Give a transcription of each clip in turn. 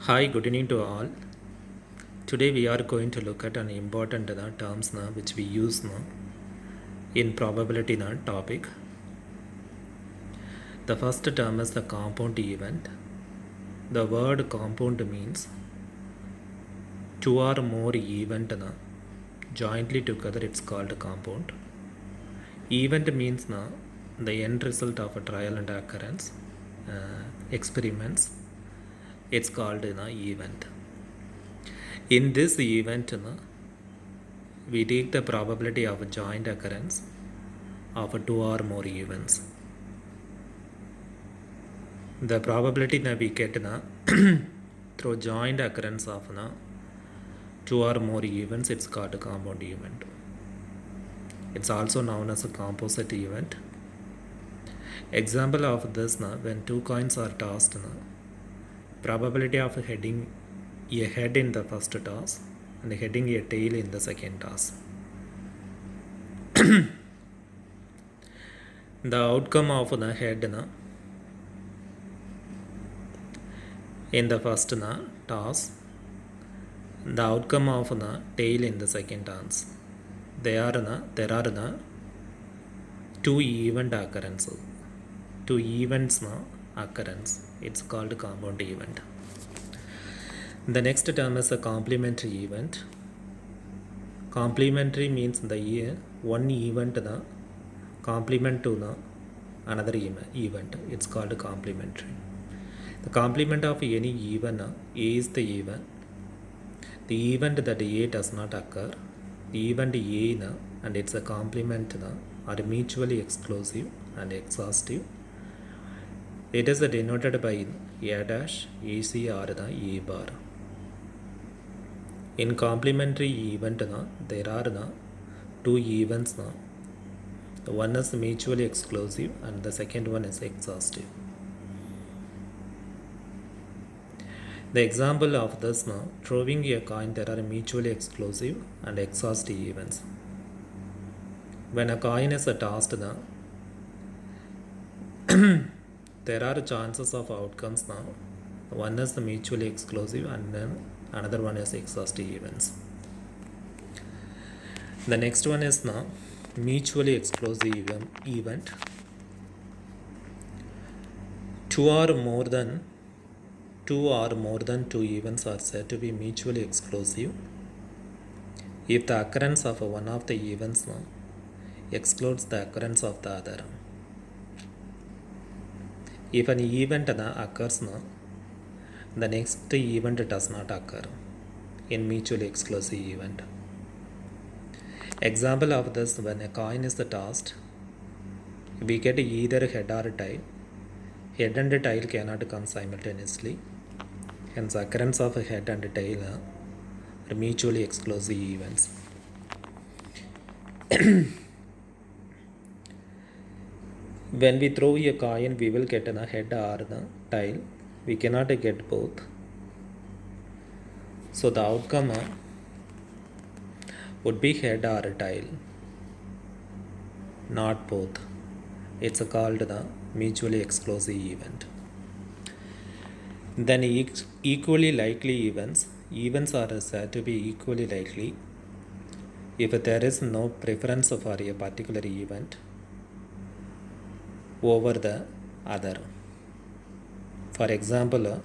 Hi, good evening to all. Today we are going to look at an important terms which we use in probability topic. The first term is the compound event. The word compound means two or more event jointly together, it's called compound. Event means the end result of a trial and occurrence experiments. It's called event. In this event, we take the probability of a joint occurrence of two or more events. The probability we get through joint occurrence of two or more events, it's called a compound event. It's also known as a composite event. Example of this, when two coins are tossed, probability of heading a head in the first toss and heading a tail in the second toss. The outcome of the head in the first toss, the outcome of the tail in the second toss. There are two event occurrences. Two events occurrence. It's called compound event. The next term is a complementary event. Complementary means the one event complement to another event. It's called complementary. The complement of any event A is the event. The event that A does not occur, the event A and its a complement are mutually exclusive and exhaustive. It is denoted by A dash, AC or the A bar. In complementary event, there are two events. The one is mutually exclusive and the second one is exhaustive. The example of this throwing a coin, there are mutually exclusive and exhaustive events. When a coin is tossed, there are chances of outcomes now. One is the mutually exclusive and then another one is exhaustive events. The next one is now mutually exclusive event. Two or more than two events are said to be mutually exclusive if the occurrence of one of the events excludes the occurrence of the other. If an event occurs, the next event does not occur in mutually exclusive event. Example of this, when a coin is tossed, we get either head or tail. Head and tail cannot come simultaneously. Hence, occurrence of head and tail are mutually exclusive events. When we throw a coin, we will get a head or the tail. We cannot get both. So the outcome would be head or tail, not both. It's called the mutually exclusive event. Then equally likely events. Events are said to be equally likely if there is no preference for a particular event over the other. For example,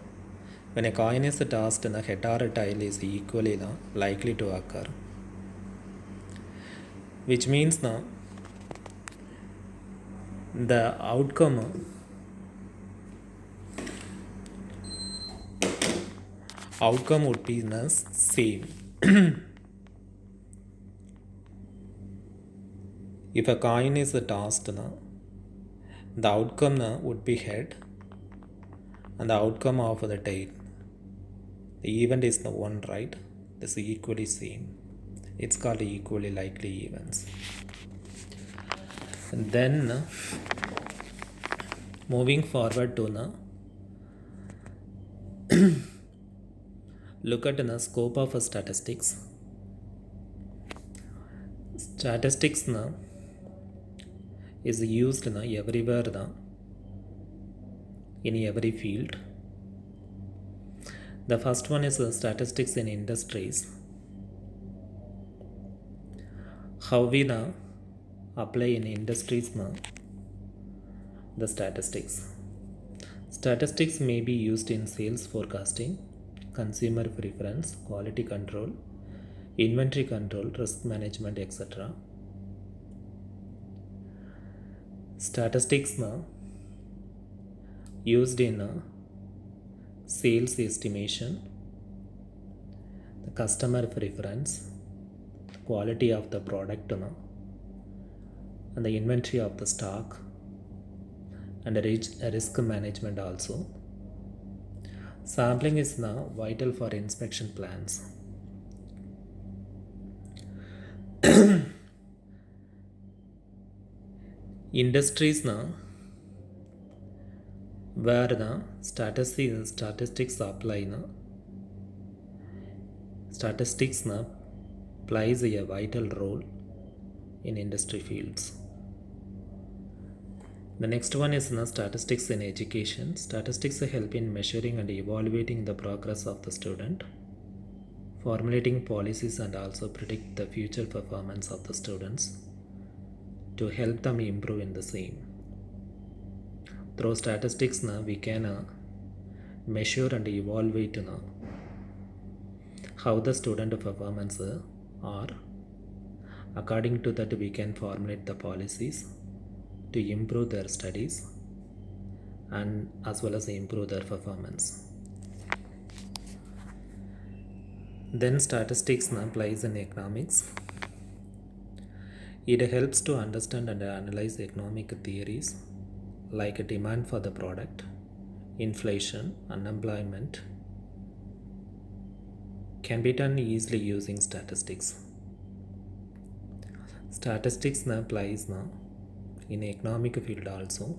when a coin is tossed, the head or tail is equally likely to occur, which means the outcome would be the same. If a coin is tossed, the outcome would be head and the outcome of the tail. The event is the one, right? This is equally same. It's called equally likely events. And then moving forward to look at the scope of statistics. Statistics is used everywhere in every field. The first one is statistics in industries. How we now apply in industries now the statistics. Statistics may be used in sales forecasting, consumer preference, quality control, inventory control, risk management, etc. Statistics now used in sales estimation, the customer preference, quality of the product and the inventory of the stock, and risk management also. Sampling is now vital for inspection plans. Industries now where the statistics apply now. Statistics now plays a vital role in industry fields. The next one is statistics in education. Statistics help in measuring and evaluating the progress of the student, formulating policies, and also predict the future performance of the students to help them improve in the same. Through statistics we can measure and evaluate how the student performance are. According to that, we can formulate the policies to improve their studies and as well as improve their performance. Then statistics applies in economics. It helps to understand and analyze economic theories like demand for the product, inflation, unemployment can be done easily using statistics. Statistics applies now in economic field also.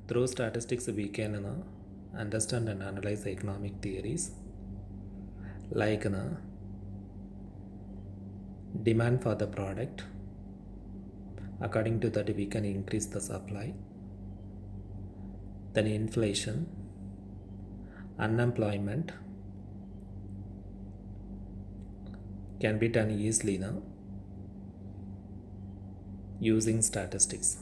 Through statistics we can understand and analyze economic theories like demand for the product. According to that, we can increase the supply. Then inflation, unemployment can be done easily now using statistics.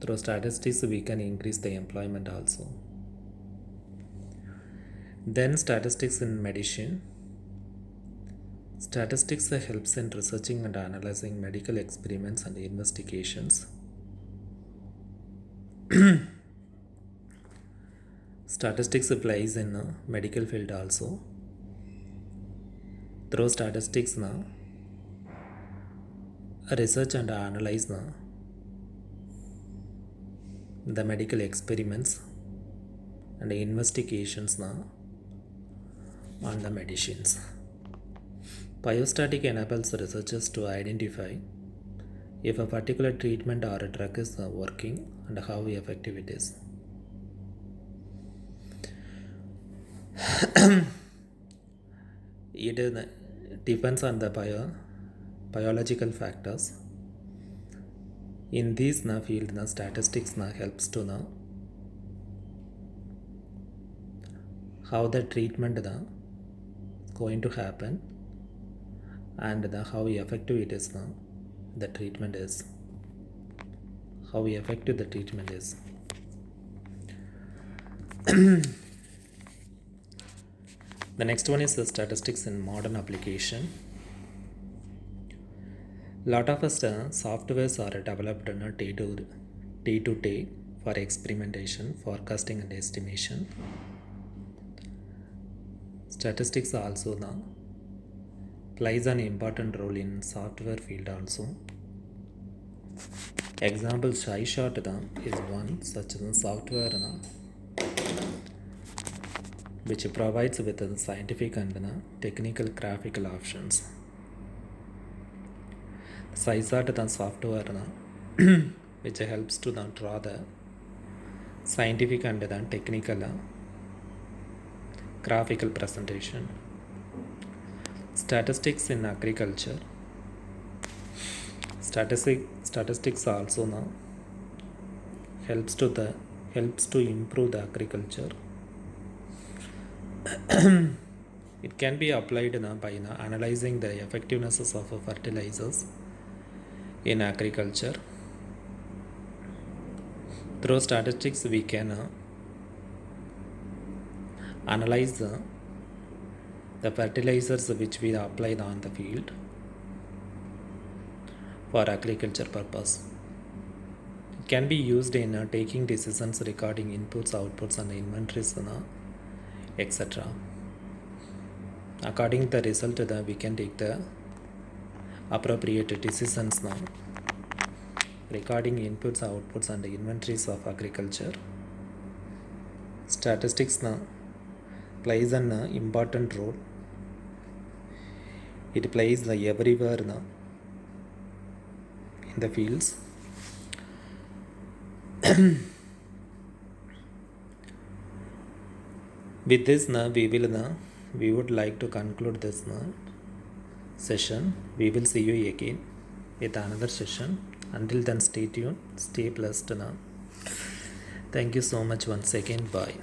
Through statistics we can increase the employment also. Then statistics in medicine. Statistics helps in researching and analyzing medical experiments and investigations. Statistics applies in medical field also. Through statistics now research and analyze the medical experiments and investigations on the medicines. Biostatic enables researchers to identify if a particular treatment or a drug is working and how effective it is. It depends on the biological factors. In this field, statistics helps to know how the treatment going to happen and how effective it is now. The treatment is how effective the treatment is. The next one is the statistics in modern application. Lot of softwares are developed day to day for experimentation, forecasting and estimation. Statistics also now plays an important role in software field also. Example SciShort is one such software which provides with scientific and technical graphical options. SciShort software which helps to draw the scientific and technical graphical presentation. Statistics in agriculture. Statistics also now helps to the helps to improve the agriculture. It can be applied by analyzing the effectiveness of fertilizers in agriculture. Through statistics, we can analyze the fertilizers which we apply on the field for agriculture purpose. It can be used in taking decisions regarding inputs, outputs, and inventories, etc. According to the result, we can take the appropriate decisions now regarding inputs, outputs, and inventories of agriculture. Statistics plays an important role. It plays everywhere in the fields. With this, we would like to conclude this session. We will see you again with another session. Until then, stay tuned, stay blessed. Thank you so much once again. Bye.